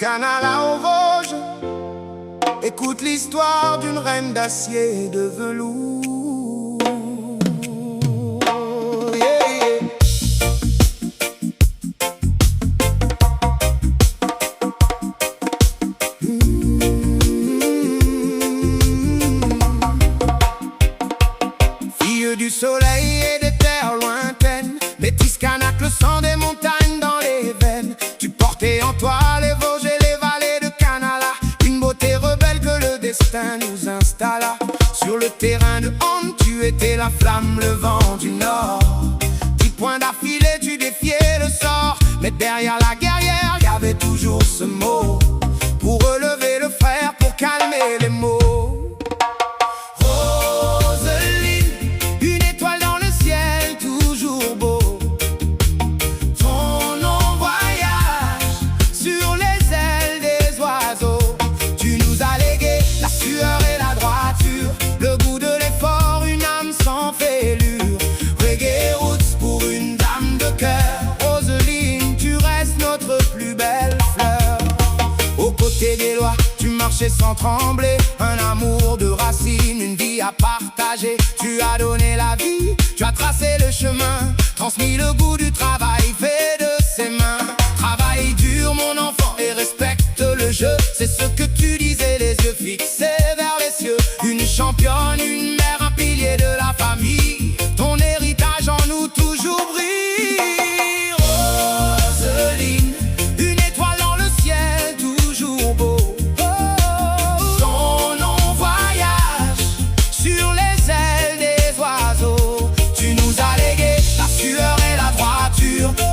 Canala aux Vosges, écoute l'histoire d'une reine d'acier et de velours. Yeah, yeah. Fille du soleil et des terres lointaines, métisse Kanak, le sang des montagnes dans les veines. Tu portais en toi les Vosges et les vallées de Canala, une beauté rebelle que le destin nous installa. Sur le terrain de hand, tu étais la flamme, le vent du nord. 10 points d'affilée, tu défiais le sort. Mais derrière la guerrière, y avait toujours ce mot pour relever le frère, pour calmer les maux. Des lois, tu marchais sans trembler, un amour de racines, une vie à partager. Tu as donné la vie, tu as tracé le chemin, transmis le goût du travail fait de ses mains. Travaille dur mon enfant et respecte le jeu, c'est ce que tu disais, les yeux fixés vers les cieux. Une championne, une mère, un pilier de la famille, ton héritage en nous toujours brille.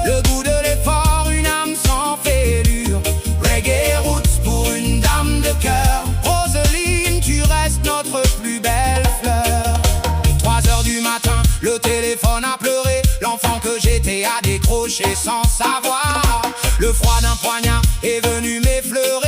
Le goût de l'effort, une âme sans fêlure. Reggae roots pour une dame de cœur. Roseline, tu restes notre plus belle fleur. 3 heures du matin, le téléphone a pleuré. L'enfant que j'étais a décroché sans savoir. Le froid d'un poignard est venu m'effleurer.